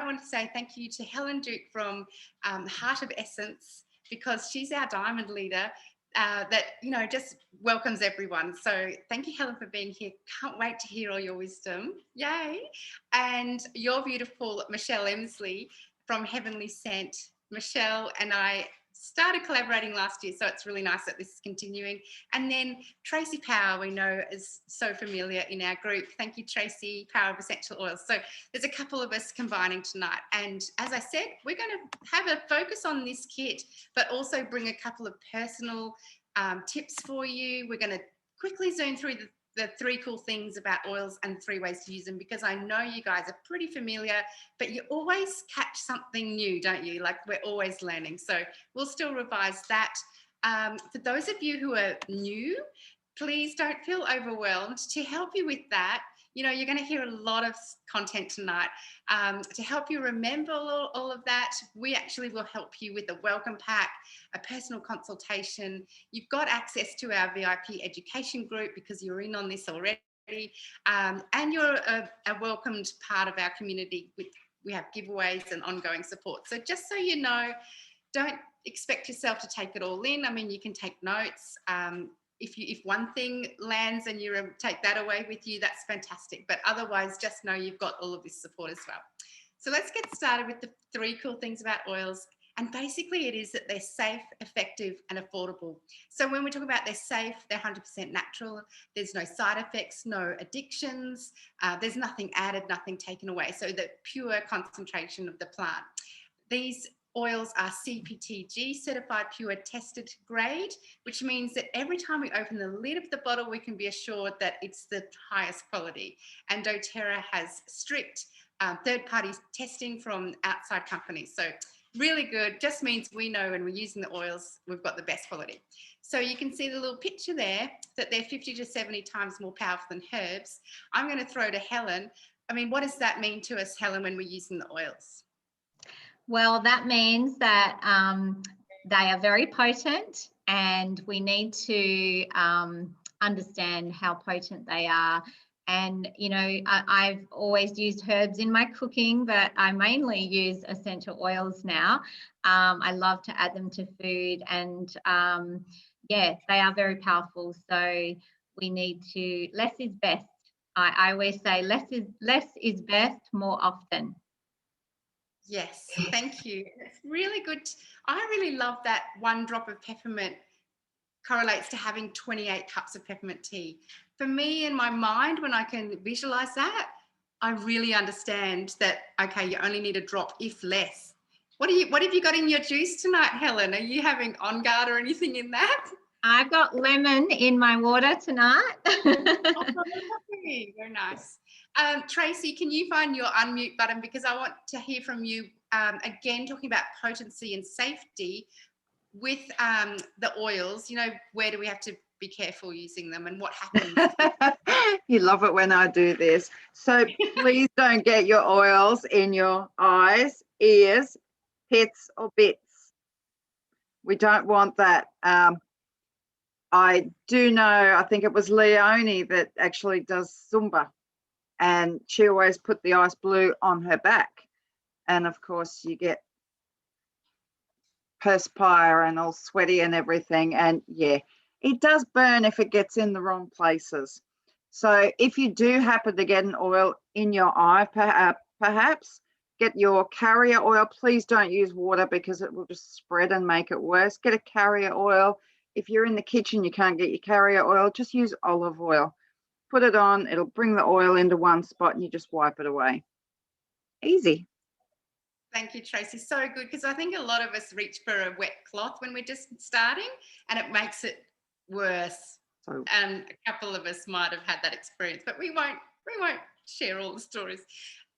want to say thank you to Helen Duke from Heart of Essence, because she's our diamond leader that, you know, just welcomes everyone. So thank you, Helen, for being here. Can't wait to hear all your wisdom. Yay. And your beautiful Michelle Emsley from Heavenly Scent. Michelle and I started collaborating last year, so it's really nice that this is continuing. And then Tracy Power, we know, is so familiar in our group. Thank you, Tracy, Power of Essential Oils. So there's a couple of us combining tonight. And as I said, we're going to have a focus on this kit, but also bring a couple of personal tips for you. We're going to quickly zoom through the 3 cool things about oils and 3 ways to use them, because I know you guys are pretty familiar, but you always catch something new, don't you? Like, we're always learning. So we'll still revise that. For those of you who are new, please don't feel overwhelmed. To help you with that, you know, you're going to hear a lot of content tonight. To help you remember all of that, we actually will help you with a welcome pack, a personal consultation. You've got access to our VIP education group because you're in on this already. And you're a welcomed part of our community. We have giveaways and ongoing support. So just so you know, don't expect yourself to take it all in. I mean, you can take notes. If one thing lands and you take that away with you, that's fantastic. But otherwise, just know you've got all of this support as well. So let's get started with the 3 cool things about oils. And basically it is that they're safe, effective, and affordable. So when we talk about they're safe, they're 100% natural. There's no side effects, no addictions. There's nothing added, nothing taken away. So the pure concentration of the plant. These oils are CPTG, certified pure tested grade, which means that every time we open the lid of the bottle, we can be assured that it's the highest quality. And doTERRA has strict third-party testing from outside companies. So really good, just means we know when we're using the oils, we've got the best quality. So you can see the little picture there that they're 50 to 70 times more powerful than herbs. I'm going to throw to Helen. I mean, what does that mean to us, Helen, when we're using the oils? Well, that means that they are very potent, and we need to understand how potent they are. And, you know, I've always used herbs in my cooking, but I mainly use essential oils now. I love to add them to food, and yeah, they are very powerful. So we need to, less is best. I always say less is best more often. Yes, thank you. It's really good. I really love that 1 drop of peppermint correlates to having 28 cups of peppermint tea. For me, in my mind, when I can visualize that, I really understand that, okay, you only need a drop, if less. What have you got in your juice tonight, Helen? Are you having On Guard or anything in that? I've got lemon in my water tonight. Oh, very nice. Tracy, can you find your unmute button? Because I want to hear from you again, talking about potency and safety with the oils. You know, where do we have to be careful using them, and what happens? You love it when I do this. So please don't get your oils in your eyes, ears, pits, or bits. We don't want that. I do know, I think it was Leonie that actually does Zumba, and she always put the ice blue on her back. And of course you get perspire and all sweaty and everything. And yeah, it does burn if it gets in the wrong places. So if you do happen to get an oil in your eye, perhaps get your carrier oil. Please don't use water because it will just spread and make it worse. Get a carrier oil. If you're in the kitchen, you can't get your carrier oil, just use olive oil. Put it on, it'll bring the oil into one spot and you just wipe it away. Easy. Thank you, Tracy. So good, because I think a lot of us reach for a wet cloth when we're just starting, and it makes it worse. And a couple of us might have had that experience, but we won't share all the stories.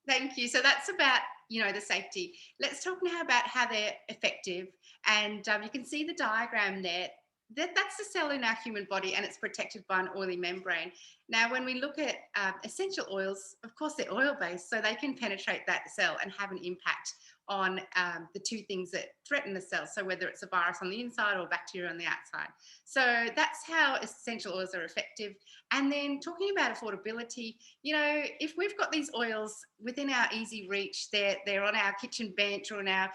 Thank you. So that's about, you know, the safety. Let's talk now about how they're effective. And you can see the diagram there. That's the cell in our human body, and it's protected by an oily membrane. Now, when we look at essential oils, of course, they're oil-based, so they can penetrate that cell and have an impact on the two things that threaten the cells. So whether it's a virus on the inside or bacteria on the outside. So that's how essential oils are effective. And then talking about affordability, you know, if we've got these oils within our easy reach, they're on our kitchen bench or in our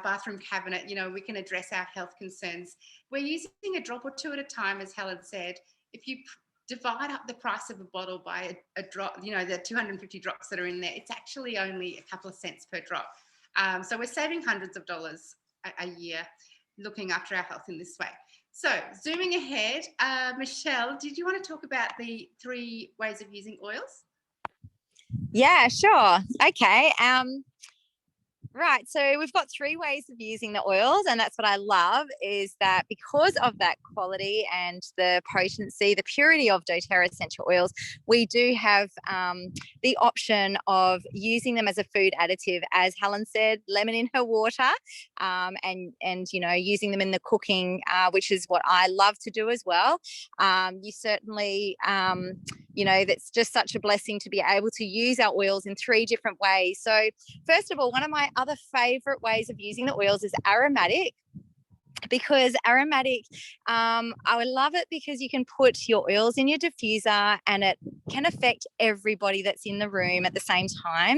bathroom cabinet, you know, we can address our health concerns. We're using a drop or two at a time, as Helen said. If you divide up the price of a bottle by a drop, you know, the 250 drops that are in there, it's actually only a couple of cents per drop. So we're saving hundreds of dollars a year looking after our health in this way. So zooming ahead, Michelle, did you want to talk about the 3 ways of using oils? Yeah, sure. Okay. Right, so we've got 3 ways of using the oils, and that's what I love, is that because of that quality and the potency, the purity of doTERRA essential oils, we do have the option of using them as a food additive, as Helen said, lemon in her water, and you know, using them in the cooking, which is what I love to do as well. You certainly, you know, that's just such a blessing to be able to use our oils in 3 different ways. So first of all, one of my other favorite ways of using the oils is aromatic, because aromatic, I would love it because you can put your oils in your diffuser and it can affect everybody that's in the room at the same time,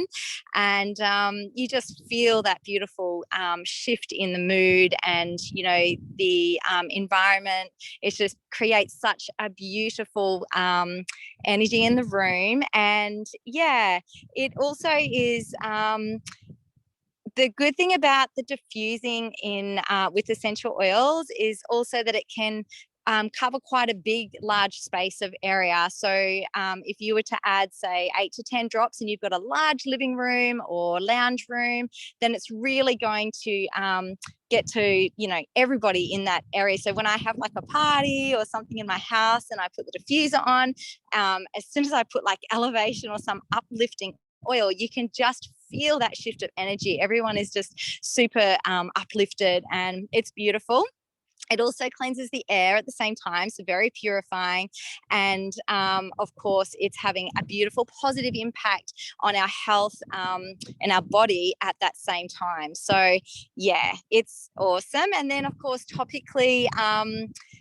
and you just feel that beautiful shift in the mood, and you know, the environment. It just creates such a beautiful energy in the room. And yeah, it also is the good thing about the diffusing in with essential oils is also that it can cover quite a large space of area. So if you were to add, say, 8 to 10 drops and you've got a large living room or lounge room, then it's really going to get to, you know, everybody in that area. So when I have like a party or something in my house and I put the diffuser on, as soon as I put like elevation or some uplifting oil, you can just feel that shift of energy. Everyone is just super uplifted, and it's beautiful. It also cleanses the air at the same time, so very purifying. And of course, it's having a beautiful positive impact on our health and our body at that same time. So yeah, it's awesome. And then of course, topically,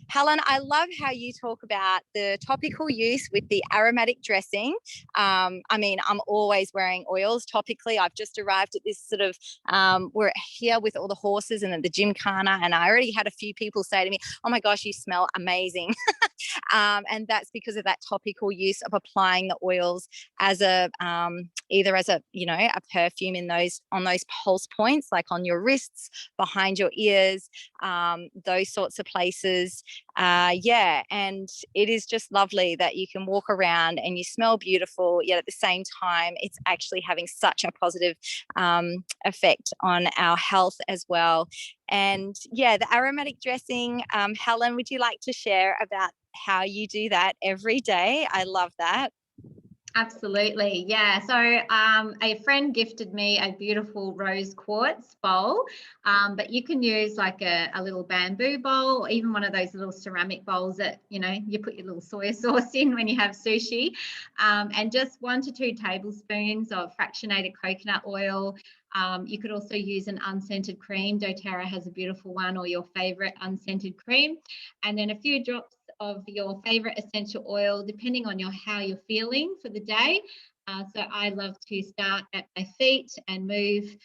Helen, I love how you talk about the topical use with the aromatic dressing. I mean, I'm always wearing oils topically. I've just arrived at this sort of, we're here with all the horses and at the gymkhana, and I already had a few people say to me, oh my gosh, you smell amazing. And that's because of that topical use of applying the oils as a either as a, you know, a perfume in on those pulse points, like on your wrists, behind your ears, those sorts of places. Yeah, and it is just lovely that you can walk around and you smell beautiful, yet at the same time it's actually having such a positive effect on our health as well. And yeah, the aromatic dressing, Helen, would you like to share about how you do that every day? I love that. Absolutely. Yeah. So a friend gifted me a beautiful rose quartz bowl, but you can use like a little bamboo bowl, or even one of those little ceramic bowls that, you know, you put your little soy sauce in when you have sushi, and just 1 to 2 tablespoons of fractionated coconut oil. You could also use an unscented cream. doTERRA has a beautiful one, or your favorite unscented cream, and then a few drops of your favorite essential oil, depending on how you're feeling for the day. So I love to start at my feet and move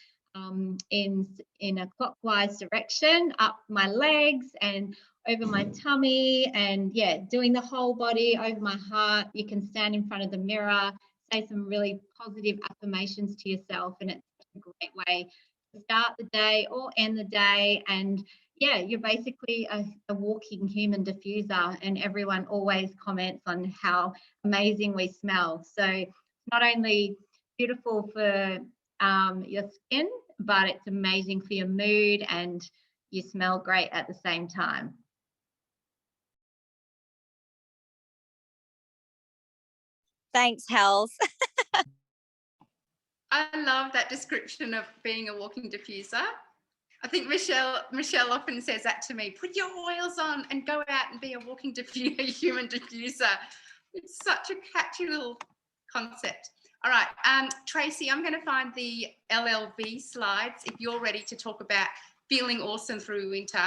in a clockwise direction up my legs and over my tummy, and yeah, doing the whole body, over my heart. You can stand in front of the mirror, say some really positive affirmations to yourself, and it's a great way to start the day or end the day. And yeah, you're basically a walking human diffuser, and everyone always comments on how amazing we smell. So it's not only beautiful for your skin, but it's amazing for your mood, and you smell great at the same time. Thanks, Hels. I love that description of being a walking diffuser. I think Michelle often says that to me, put your oils on and go out and be a walking human diffuser. It's such a catchy little concept. All right, Tracy, I'm going to find the LLV slides if you're ready to talk about feeling awesome through winter,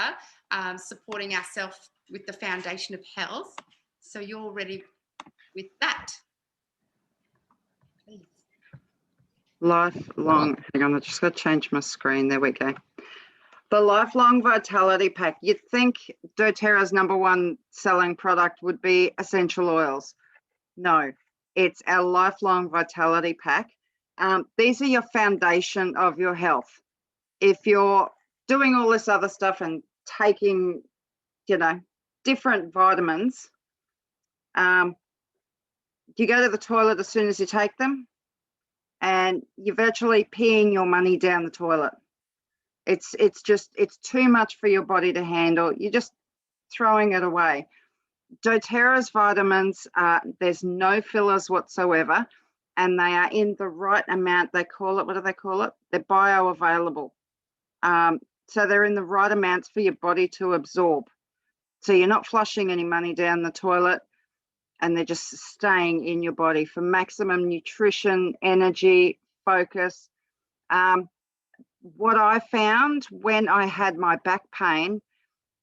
supporting ourselves with the foundation of health. So you're ready with that. Please. Lifelong, hang on, I just got to change my screen. There we go. The Lifelong Vitality Pack. You'd think doTERRA's #1 selling product would be essential oils. No, it's our Lifelong Vitality Pack. These are your foundation of your health. If you're doing all this other stuff and taking, you know, different vitamins, you go to the toilet as soon as you take them, and you're virtually peeing your money down the toilet. It's too much for your body to handle. You're just throwing it away. doTERRA's vitamins, there's no fillers whatsoever, and they are in the right amount. They call it, what do they call it? They're bioavailable. So they're in the right amounts for your body to absorb. So you're not flushing any money down the toilet, and they're just staying in your body for maximum nutrition, energy, focus. What I found when I had my back pain,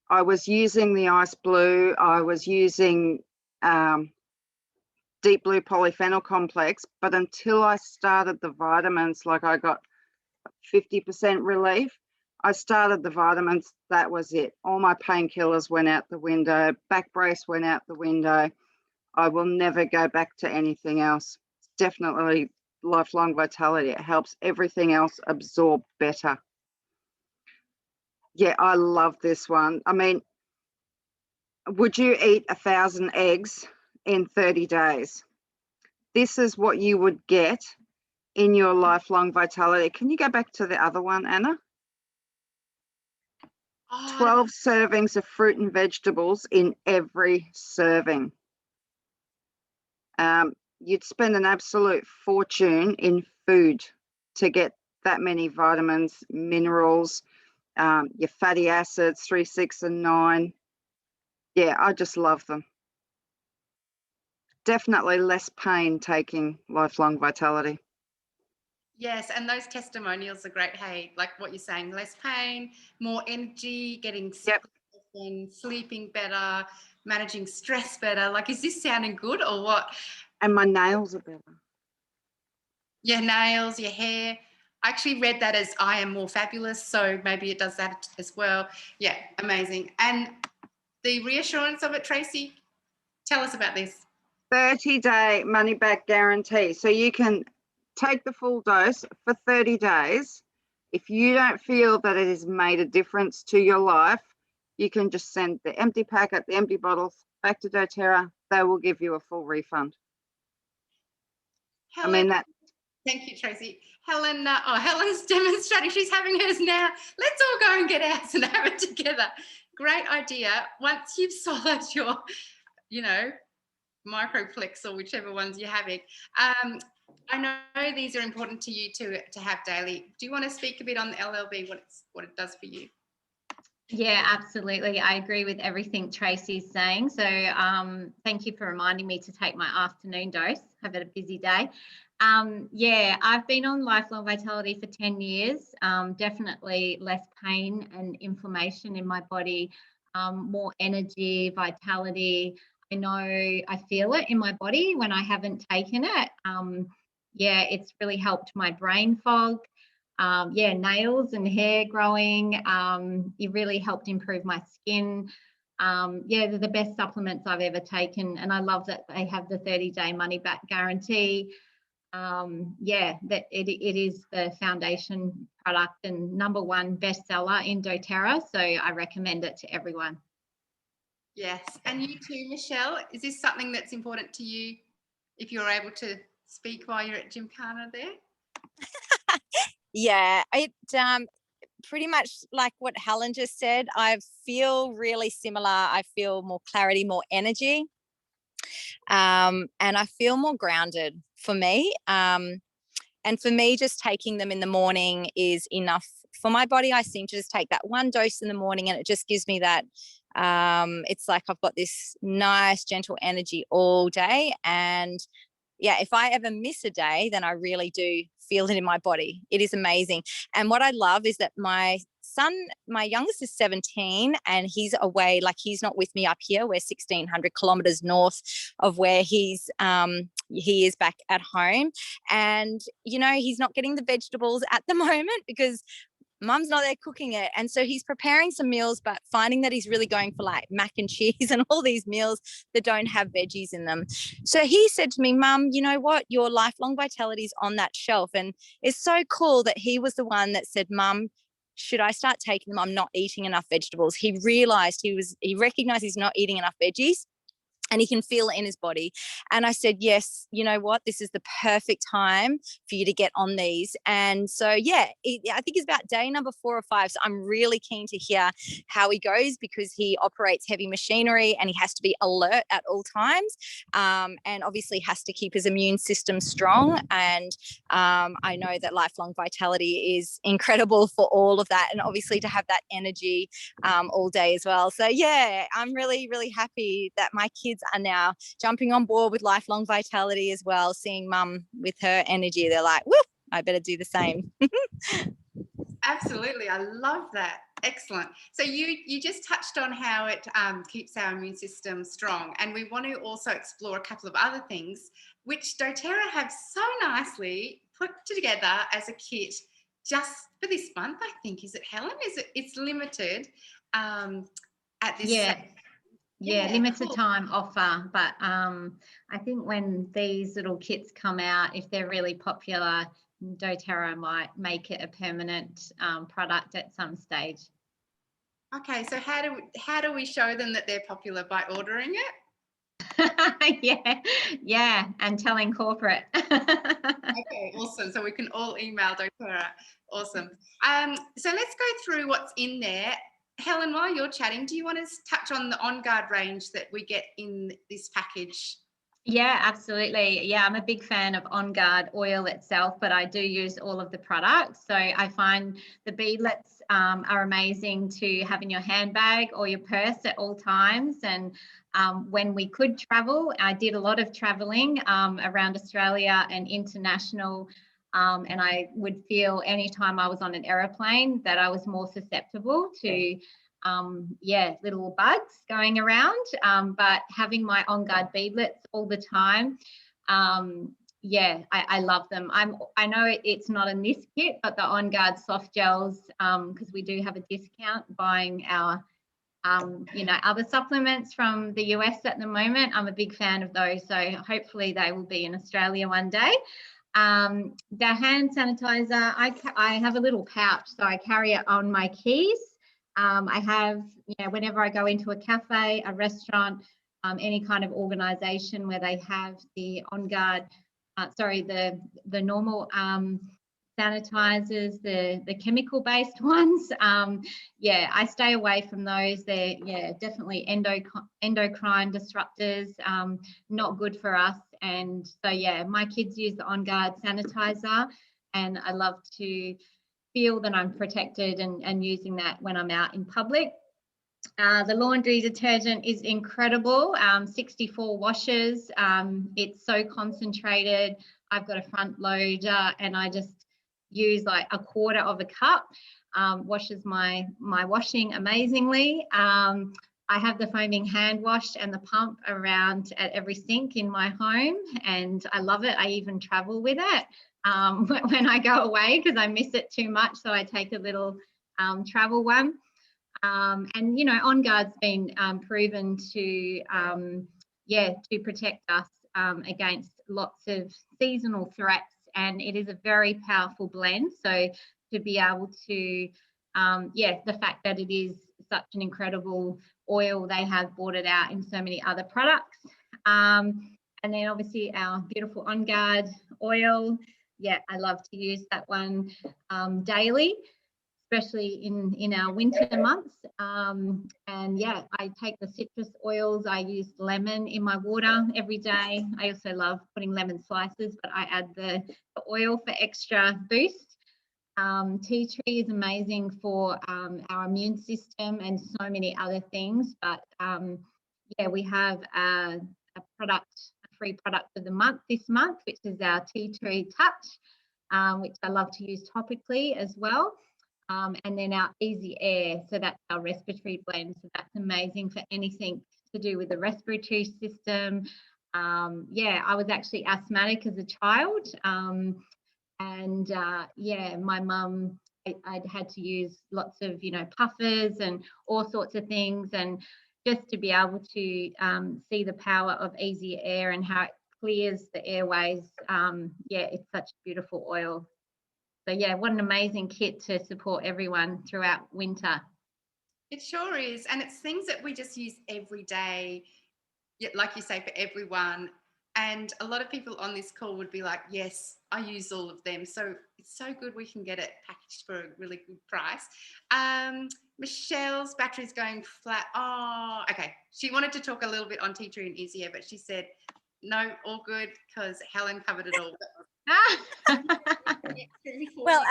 I was using the Ice Blue, I was using Deep Blue Polyphenol Complex, but until I started the vitamins, like I got 50% relief, I started the vitamins, that was it. All my painkillers went out the window, back brace went out the window. I will never go back to anything else. It's definitely Lifelong Vitality. It helps everything else absorb better. Yeah, I love this one. I mean, would you eat 1,000 eggs in 30 days? This is what you would get in your Lifelong Vitality. Can you go back to the other one, Anna? 12 servings of fruit and vegetables in every serving. You'd spend an absolute fortune in food to get that many vitamins, minerals, your fatty acids, 3, 6, and 9. Yeah, I just love them. Definitely less pain taking Lifelong Vitality. Yes, and those testimonials are great. Hey, like what you're saying, less pain, more energy, getting sick and sleeping better, managing stress better. Like, is this sounding good or what? And my nails are better. Your nails, your hair. I actually read that as I am more fabulous, so maybe it does that as well. Yeah, amazing. And the reassurance of it, Tracy, tell us about this. 30-day money-back guarantee. So you can take the full dose for 30 days. If you don't feel that it has made a difference to your life, you can just send the empty packet, the empty bottles back to doTERRA. They will give you a full refund. Helen, I mean that. Thank you, Tracy. Helen, Helen's demonstrating. She's having hers now. Let's all go and get ours and have it together. Great idea. Once you've swallowed your, Microplex or whichever ones you're having. I know these are important to you to have daily. Do you want to speak a bit on the LLV, what it does for you? Yeah, absolutely. I agree with everything Tracy's saying. So thank you for reminding me to take my afternoon dose. I've had a busy day. Yeah, I've been on Lifelong Vitality for 10 years. Definitely less pain and inflammation in my body, more energy, vitality. I know I feel it in my body when I haven't taken it. Yeah, it's really helped my brain fog. Yeah, nails and hair growing. It really helped improve my skin. Yeah, they're the best supplements I've ever taken. And I love that they have the 30-day money back guarantee. Yeah, that it is the foundation product and #1 bestseller in doTERRA. So I recommend it to everyone. Yes, and you too, Michelle. Is this something that's important to you if you're able to speak while you're at Gymkhana there? Yeah, it pretty much like what Helen just said. I feel really similar. I feel more clarity, more energy, and I feel more grounded for me. And for me, just taking them in the morning is enough for my body. I seem to just take that one dose in the morning and it just gives me that, it's like I've got this nice, gentle energy all day. And yeah, if I ever miss a day, then I really do feel it in my body. It is amazing. And what I love is that my son, my youngest is 17 and he's away, like he's not with me up here. We're 1,600 kilometers north of where he is back at home. And, you know, he's not getting the vegetables at the moment because mum's not there cooking it. And so he's preparing some meals, but finding that he's really going for like mac and cheese and all these meals that don't have veggies in them. So he said to me, Mum, you know what? Your Lifelong Vitality is on that shelf. And it's so cool that he was the one that said, Mum, should I start taking them? I'm not eating enough vegetables. He realized he recognized he's not eating enough veggies. And he can feel it in his body. And I said, yes, you know what? This is the perfect time for you to get on these. And so, yeah, I think it's about day number 4 or 5. So I'm really keen to hear how he goes because he operates heavy machinery and he has to be alert at all times. And obviously has to keep his immune system strong. And I know that Lifelong Vitality is incredible for all of that. And obviously to have that energy all day as well. So, yeah, I'm really, really happy that my kids are now jumping on board with Lifelong Vitality as well, seeing mum with her energy. They're like, woo, I better do the same. Absolutely. I love that. Excellent. So you just touched on how it keeps our immune system strong. And we want to also explore a couple of other things, which doTERRA have so nicely put together as a kit just for this month, I think. Is it, Helen? It's limited at this stage. Yeah, limited cool. time offer, but I think when these little kits come out, if they're really popular, doTERRA might make it a permanent product at some stage. Okay, so how do we show them that they're popular? By ordering it? yeah, and telling corporate. Okay, awesome. So we can all email doTERRA. Awesome. So let's go through what's in there. Helen, while you're chatting, do you want to touch on the On Guard range that we get in this package? Yeah, absolutely. Yeah, I'm a big fan of On Guard oil itself, but I do use all of the products. So I find the beadlets are amazing to have in your handbag or your purse at all times. And when we could travel, I did a lot of traveling around Australia and international. And I would feel anytime I was on an aeroplane that I was more susceptible to little bugs going around, but having my On Guard beadlets all the time, I love them. I know it's not in this kit, but the On Guard soft gels, because we do have a discount buying our other supplements from the US at the moment. I'm a big fan of those, so hopefully they will be in Australia one day. The hand sanitizer, I have a little pouch, so I carry it on my keys. I have, whenever I go into a cafe, a restaurant, any kind of organisation where they have the On Guard, the normal sanitizers, the chemical-based ones. I stay away from those. They're definitely endocrine disruptors, not good for us. And so my kids use the On Guard sanitizer, and I love to feel that I'm protected and using that when I'm out in public. The laundry detergent is incredible, 64 washes. It's so concentrated. I've got a front loader and I just use like a quarter of a cup. Washes my washing amazingly. I have the foaming hand wash and the pump around at every sink in my home, and I love it. I even travel with it when I go away because I miss it too much, so I take a little travel one. And On Guard's been proven to protect us against lots of seasonal threats, and it is a very powerful blend. So to be able to the fact that it is such an incredible oil, they have brought it out in so many other products. And then obviously our beautiful On Guard oil. Yeah, I love to use that one daily, especially in our winter months. I take the citrus oils. I use lemon in my water every day. I also love putting lemon slices, but I add the oil for extra boost. Tea tree is amazing for our immune system and so many other things. But we have a free product of the month this month, which is our Tea Tree Touch, which I love to use topically as well. And then our Easy Air, so that's our respiratory blend. So that's amazing for anything to do with the respiratory system. Yeah, I was actually asthmatic as a child. Yeah, my mum, I'd had to use lots of, puffers and all sorts of things. And just to be able to see the power of Easy Air and how it clears the airways. Yeah, it's such a beautiful oil. So yeah, what an amazing kit to support everyone throughout winter. It sure is. And it's things that we just use every day, like you say, for everyone. And a lot of people on this call would be like, yes, I use all of them. So it's so good we can get it packaged for a really good price. Michelle's battery's going flat. Oh, okay. She wanted to talk a little bit on Tea Tree and Easy Air, but she said, no, all good, because Helen covered it all. Well,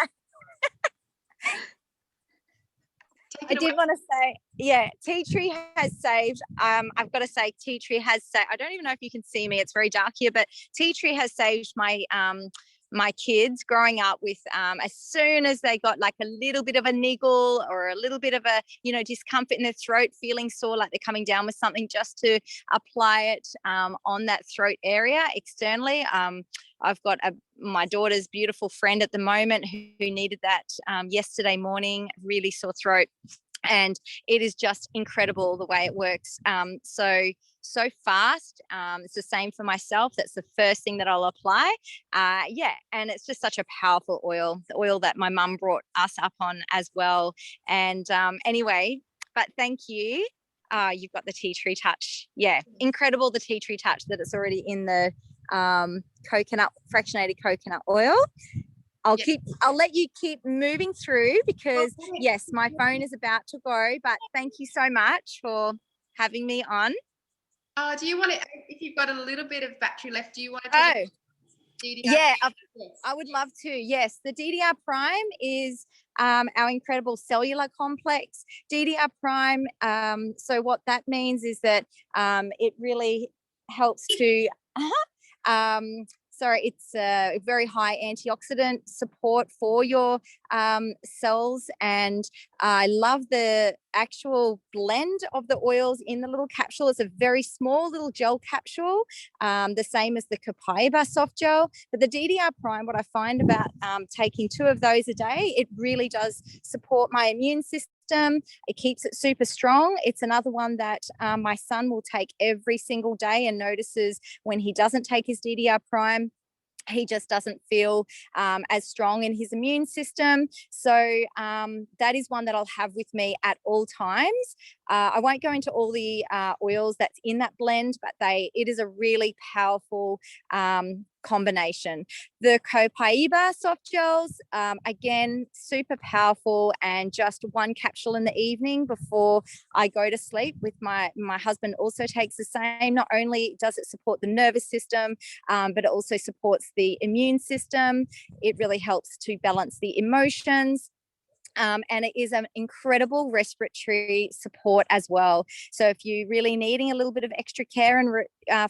I did want to say, yeah, Tea Tree has saved. I've got to say, Tea Tree has saved. I don't even know if you can see me. It's very dark here, but Tea Tree has saved my my kids growing up with. As soon as they got like a little bit of a niggle or a little bit of a discomfort in their throat, feeling sore, like they're coming down with something, just to apply it on that throat area externally. I've got my daughter's beautiful friend at the moment who needed that yesterday morning, really sore throat. And it is just incredible the way it works. So fast. It's the same for myself. That's the first thing that I'll apply. Yeah, and it's just such a powerful oil, the oil that my mum brought us up on as well. And anyway, but thank you. You've got the Tea Tree Touch. Yeah, incredible, the Tea Tree Touch, that it's already in the fractionated coconut oil. I'll let you keep moving through, because yes, my phone is about to go, but thank you so much for having me on. Do you want to, if you've got a little bit of battery left, do you want to DDR? Yeah, Yes. I would love to. Yes, the DDR Prime is our incredible cellular complex. DDR Prime, so what that means is that it really helps to it's a very high antioxidant support for your cells. And I love the actual blend of the oils in the little capsule. It's a very small little gel capsule, the same as the Copaiba soft gel. But the DDR Prime, what I find about taking 2 of those a day, it really does support my immune system. It keeps it super strong. It's another one that my son will take every single day, and notices when he doesn't take his DDR Prime, he just doesn't feel as strong in his immune system. So that is one that I'll have with me at all times. I won't go into all the oils that's in that blend, but it is a really powerful combination. The Copaiba soft gels, again, super powerful, and just 1 capsule in the evening before I go to sleep. With my husband also takes the same. Not only does it support the nervous system, but it also supports the immune system. It really helps to balance the emotions. And it is an incredible respiratory support as well. So if you're really needing a little bit of extra care and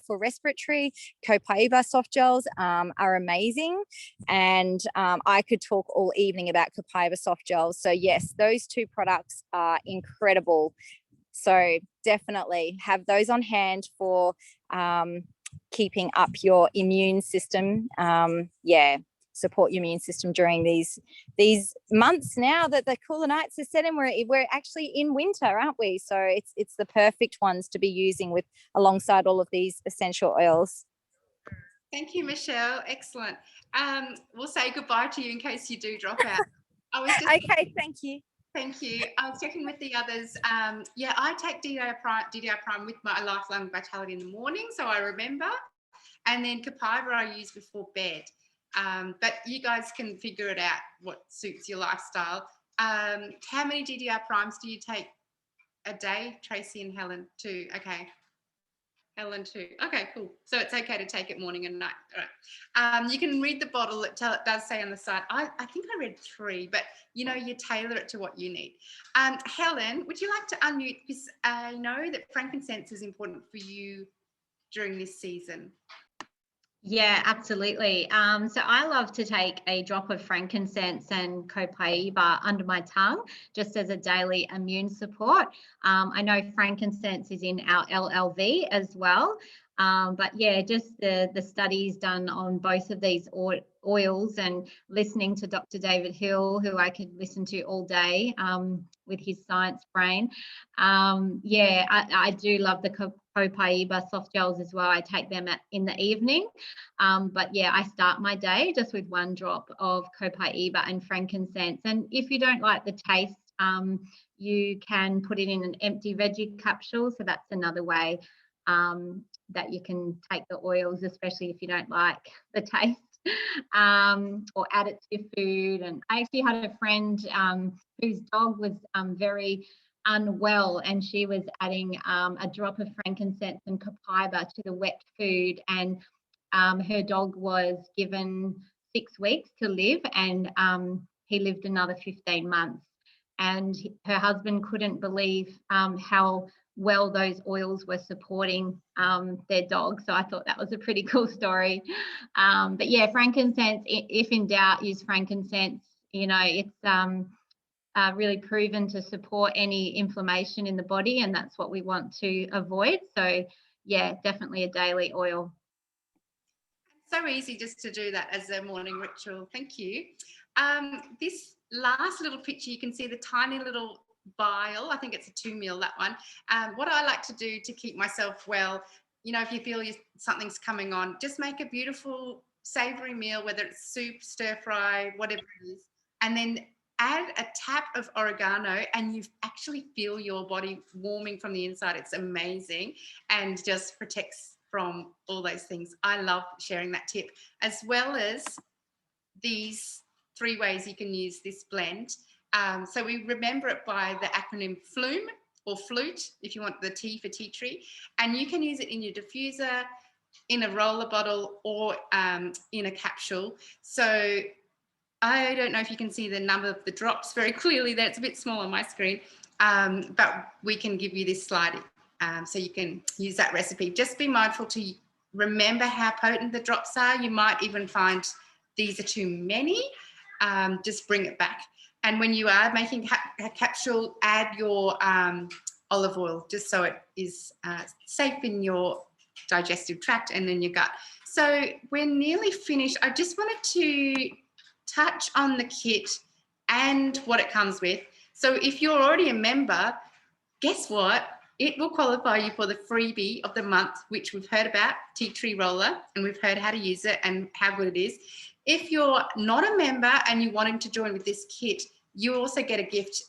for respiratory, Copaiba soft gels are amazing. And I could talk all evening about Copaiba soft gels. So yes, those 2 products are incredible. So definitely have those on hand for keeping up your immune system. Yeah. Support your immune system during these months now that the cooler nights are setting. We're actually in winter, aren't we? So it's the perfect ones to be using alongside all of these essential oils. Thank you, Michelle. Excellent. We'll say goodbye to you in case you do drop out. Okay, thank you. Thank you. I was checking with the others. Yeah, I take DDR Prime with my Lifelong Vitality in the morning, so I remember. And then Copaiba I use before bed. But you guys can figure it out what suits your lifestyle. How many DDR Primes do you take a day? Tracy and Helen? 2. Okay. Helen 2. Okay, cool. So it's okay to take it morning and night. All right. You can read the bottle. It does say on the side. I think I read 3, but you tailor it to what you need. Helen, would you like to unmute? Because I know that frankincense is important for you during this season. Yeah, absolutely. So I love to take a drop of frankincense and copaiba under my tongue just as a daily immune support. I know frankincense is in our LLV as well. But yeah, just the studies done on both of these oils, and listening to Dr. David Hill, who I could listen to all day with his science brain. Yeah, I do love the copaiba soft gels as well. I take them in the evening. But yeah, I start my day just with 1 drop of copaiba and frankincense. And if you don't like the taste, you can put it in an empty veggie capsule. So that's another way that you can take the oils, especially if you don't like the taste, or add it to your food. And I actually had a friend whose dog was very unwell, and she was adding a drop of frankincense and copaiba to the wet food, and her dog was given 6 weeks to live, and he lived another 15 months. And her husband couldn't believe how well those oils were supporting their dog. So I thought that was a pretty cool story. But yeah, frankincense, if in doubt, use frankincense. You know, it's really proven to support any inflammation in the body, and that's what we want to avoid. So yeah, definitely a daily oil. So easy just to do that as a morning ritual. Thank you. This last little picture, you can see the tiny little vial. I think it's a 2 ml, that one. What I like to do to keep myself well, you know, if you feel something's coming on, just make a beautiful savory meal, whether it's soup, stir fry, whatever it is, and then add a tap of oregano, and you actually feel your body warming from the inside. It's amazing, and just protects from all those things. I love sharing that tip, as well as these 3 ways you can use this blend. So we remember it by the acronym FLUME, or flute, if you want the T for tea tree. And you can use it in your diffuser, in a roller bottle, or in a capsule. So I don't know if you can see the number of the drops very clearly there. It's a bit small on my screen, but we can give you this slide so you can use that recipe. Just be mindful to remember how potent the drops are. You might even find these are too many. Just bring it back. And when you are making a capsule, add your olive oil, just so it is safe in your digestive tract and in your gut. So we're nearly finished. I just wanted to touch on the kit and what it comes with. So if you're already a member, guess what? It will qualify you for the freebie of the month, which we've heard about, Tea Tree Roller, and we've heard how to use it and how good it is. If you're not a member and you wanted to join with this kit, you also get a gift.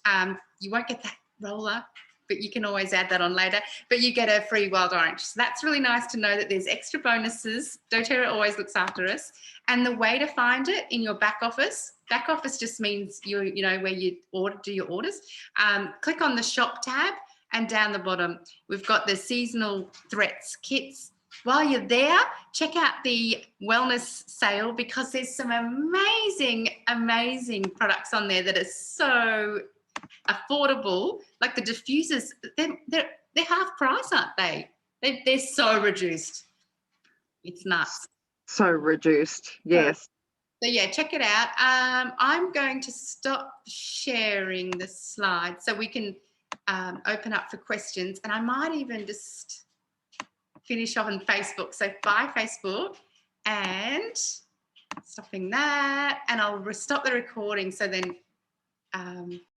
You won't get that roller, but you can always add that on later, but you get a free wild orange. So that's really nice to know that there's extra bonuses. doTERRA always looks after us. And the way to find it in your back office just means you know where you do your orders. Click on the shop tab, and down the bottom, we've got the seasonal threats kits. While you're there, check out the wellness sale, because there's some amazing, amazing products on there that are so affordable. Like the diffusers, they're half price, aren't they? They're so reduced. It's nuts. So reduced, yes. So yeah, check it out. I'm going to stop sharing the slide so we can open up for questions, and I might even just finish off on Facebook. So bye Facebook, and stopping that, and I'll stop the recording so then